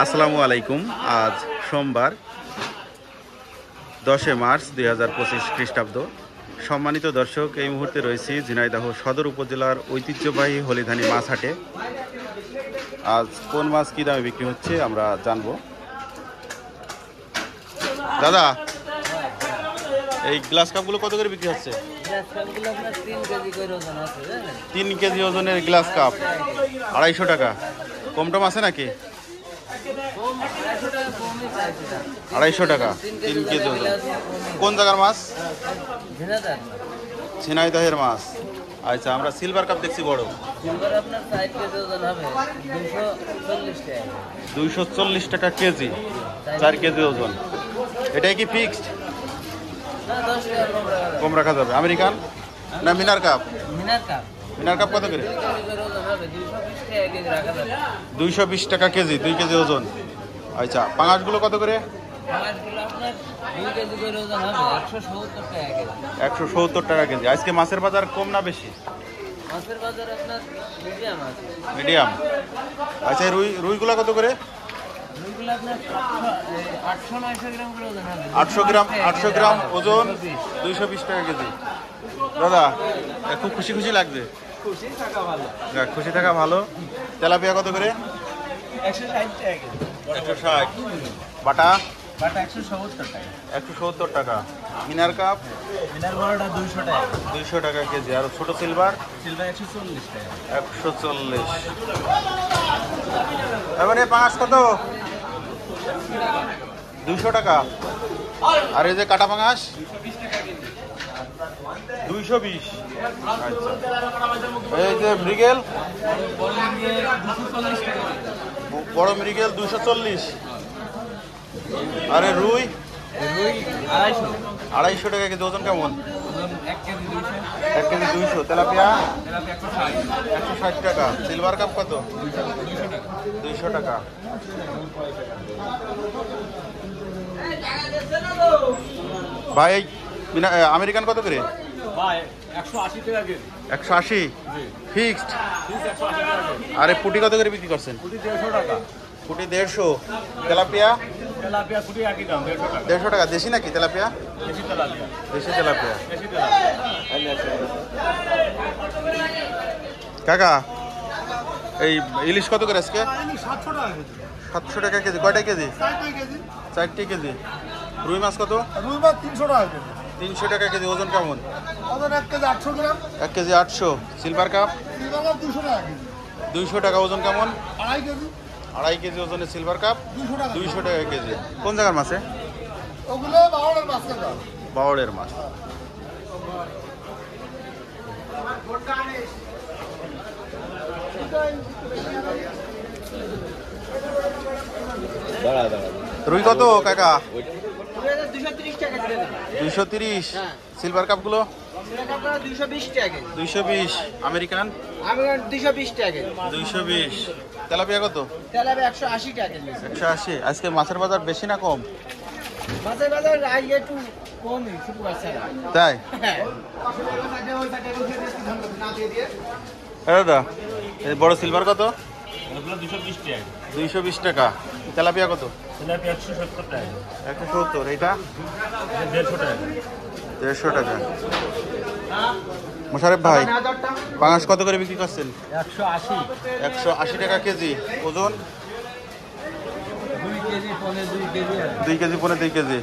আসসালামু আলাইকুম। আজ সোমবার 10 মার্চ 2025 খ্রিস্টাব্দ। সম্মানিত দর্শক, এই মুহূর্তে রয়েছি ঝিনাইদহ সদর উপজেলার ঐতিহ্যবাহী হলিধানি মাছ হাটে। আজ কোন মাছ কী দামে বিক্রি হচ্ছে আমরা জানবো। দাদা, এই গ্লাস কাপগুলো কত করে বিক্রি হচ্ছে? 3 কেজি ওজনের গ্লাস কাপ 250 টাকা। কম টম আছে নাকি? 250 টাকা 3 কেজি ওজন। কোন জায়গার মাছ? ঝিনাইদহের মাছ। আচ্ছা, আমরা সিলভার কাপ দেখছি বড়। 240 টাকা কেজি, 4 কেজি ওজন। এটাই কি ফিক্সড? কম রাখা যাবে। আমেরিকান না মিনার কাপ? মিনার কাপ কত করে? 220 টাকা কেজি, 2 কেজি ওজন। আচ্ছা, পাঙাশগুলো কত করে? 170 টাকা কেজি। আজকে মাছের বাজার কম না বেশি? মিডিয়াম। আচ্ছা, রুইগুলো কত করে? 800 গ্রাম ওজন, 220 টাকা কেজি। দাদা, খুব খুশি খুশি লাগছে। খুশি থাকা ভালো। তেলাপিয়া কত করে? 160। বাটা 170 টাকা। মিনার কাপ? 200 টাকা কেজি। আর ছোট সিলভার? 140। এবার এই পাঙাশ কত? 200 টাকা। আর এই যে কাটা পাঙাশ? 220। আচ্ছা, এই যে মৃগেল? বড় মৃগেল 240। আরে রুই? 250 টাকা কেজি। ওজন কেমন? 1 কেজি 200। তেলাপিয়া? 160 টাকা। সিলভার কাপ কত? 200 টাকা। ভাই, আমেরিকান কত করে? 180 ফিক্সড। আরে পুটি কত করে বিক্রি করছেন? পুটি 150। তেলাপিয়া? 150 টাকা। দেশি নাকি তেলাপিয়া? দেশি তেলাপিয়া। কাকা, এই ইলিশ কত করে আজকে? 700 টাকা কেজি। কয়টা কেজি? 4টি কেজি। রুই মাছ কত? রুই মাছ 300 টাকা কেজি। 300 টাকা কেজি। ওজন কেমন? ওজন 1 কেজি 800 গ্রাম। 1 কেজি 800। Silver cup? 200 টাকা কেজি। 200 টাকা। ওজন কেমন? 2.5 কেজি। 2.5 কেজি ওজনের সিলভার কাপ 200 টাকা কেজি। কোন জায়গার মাছে? ওগুলো বাওড়ের মাছ কাকা। বাওড়ের মাছ। রুই কত কাকা? 230। সিলভার কাপগুলো? 220। আমেরিকান? 220 টাকা। 220। তেলাপিয়া কত? 180 টাকা। 180। আজকে মাছের বাজার বেশি না কম? মাছের বাজার আজকে একটু কমই, শুক্রবার ছাড়া। তাই? দাদা, এই বড় সিলভার কত? 220 টাকা। তেলাপিয়া কত? 170 টাকা। 170। এইটা 150 টাকা। 150 টাকা। মোশারেফ ভাই, পাঙাশ কত করে বিক্রি করছেন? 180। 180 টাকা কেজি। ওজন? 2 কেজি পনে 2 কেজি। 2 কেজি পনে 2 কেজি।